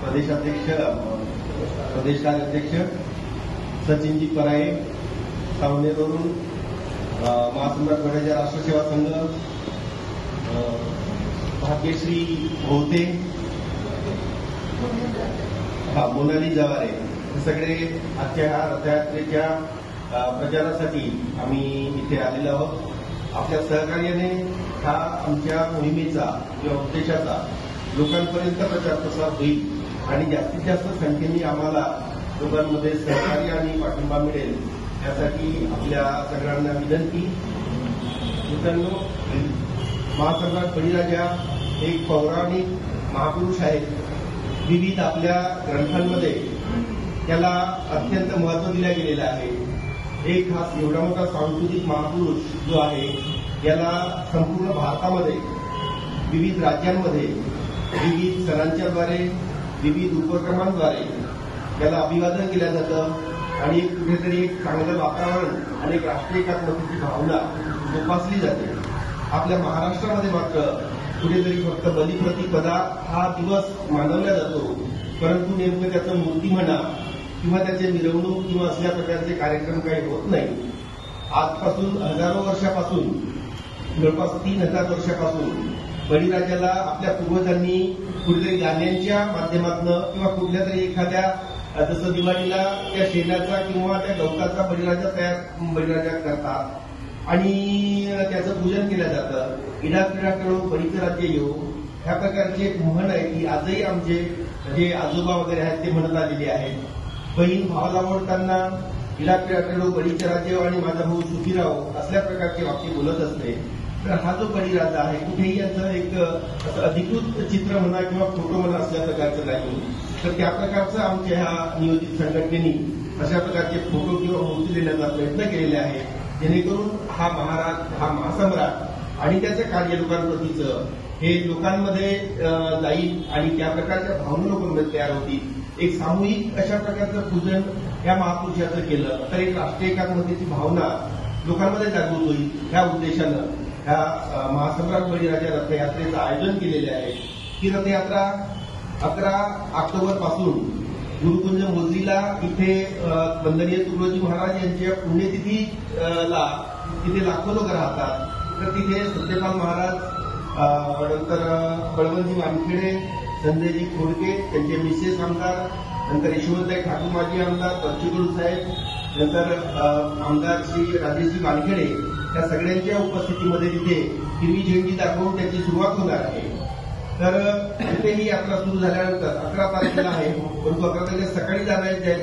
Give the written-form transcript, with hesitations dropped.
प्रदेशाध्यक्ष प्रदेश कार्याध्यक्ष सचिनजी पराये, सावनेरवरून महासम्राट बडीराजा राष्ट्रसेवा संघ, भाग्यश्री भोवते, मोनाली जवारे, हे सगळे आजच्या ह्या रथयात्रेच्या प्रचारासाठी आम्ही इथे आलेलो आहोत. आपल्या सहकार्याने हा आमच्या मोहिमेचा किंवा उद्देशाचा लोकांपर्यंत प्रचार प्रसार होईल आणि जास्तीत जास्त संख्येने आम्हाला लोकांमध्ये सहकार्य आणि पाठिंबा मिळेल यासाठी आपल्या सगळ्यांना विनंती. मित्रांनो, महासम्राट बळीराजा एक पौराणिक महापुरुष आहेत. विविध आपल्या ग्रंथांमध्ये त्याला अत्यंत महत्व दिलं गेलेलं आहे. एक हा एवढा मोठा सांस्कृतिक महापुरुष जो आहे याला संपूर्ण भारतामध्ये विविध राज्यांमध्ये विविध सणांच्याद्वारे विविध उपक्रमांद्वारे त्याला अभिवादन केलं जातं आणि कुठेतरी एक चांगलं वातावरण आणि एक राष्ट्रीय एकात्मतेची भावना जोपासली जाते. आपल्या महाराष्ट्रामध्ये मात्र कुठेतरी फक्त बलिप्रतिपदा हा दिवस मानवला जातो, परंतु नेमकं त्याचं मूर्ती म्हणा किंवा त्याचे मिरवणूक किंवा असल्या प्रकारचे कार्यक्रम काही होत नाही. आजपासून हजारो वर्षापासून, जवळपास 3000 वर्षापासून बळीराजाला आपल्या पूर्वजांनी कुठेतरी गाण्यांच्या माध्यमातून किंवा कुठल्या तरी एखाद्या जसं दिवाळीला त्या शेणाचा किंवा त्या गवताचा बळीराजा करतात आणि त्याचं पूजन केलं जातं. इडापिडा कळो बळीचं राज्य येऊ, ह्या प्रकारची एक म्हण आहे की आजही आमचे जे आजोबा वगैरे आहेत ते म्हणत आलेले आहेत. बहीण भावाला ओळखताना इडापिडा कळो बळीचं राज्य आणि माझा भाऊ सुखी राहो असल्या प्रकारचे वाक्य बोलत असते. तर हा जो बळीराजा आहे कुठेही याचं एक असं अधिकृत चित्र म्हणा किंवा फोटो म्हणा असल्या प्रकारचं नाही. तर त्या प्रकारचं आमच्या ह्या नियोजित संघटनेनी अशा प्रकारचे फोटो किंवा मूर्ती देण्याचा प्रयत्न केलेला आहे, जेणेकरून हा महाराज, हा महासम्राट आणि त्याचं कार्य लोकांप्रतीचं हे लोकांमध्ये जाईल आणि त्या प्रकारच्या भावना लोकांमध्ये तयार होतील. एक सामूहिक अशा प्रकारचं पूजन या महापुरुषाचं केलं तर एक राष्ट्रीय एकात्मतेची भावना लोकांमध्ये जागृत होईल. ह्या उद्देशानं ह्या महासम्राट बळीराजा रथयात्रेचं आयोजन केलेले आहे. ही रथयात्रा 11 ऑक्टोबर पासून गुरुकुंज मोजरीला इथे वंदनीय तुकडोजी महाराज यांच्या पुण्यतिथीला तिथे लाखो लोक राहतात. तर तिथे सत्यपाल महाराज, नंतर बळवंतजी वानखेडे, संजयजी खोडके, त्यांचे मिसेस आमदार, नंतर यशवंतराव ठाकूर माजी आमदार, बच्चूकडू साहेब, नंतर आमदार श्री राजेशजी वानखेडे, त्या सगळ्यांच्या उपस्थितीमध्ये तिथे हिरवी झेंडी दाखवून त्याची सुरुवात होणार आहे. तर तिथे ही यात्रा सुरू झाल्यानंतर 11 तारखेला आहे, परंतु 11 तारखेला सकाळी जाण्याचे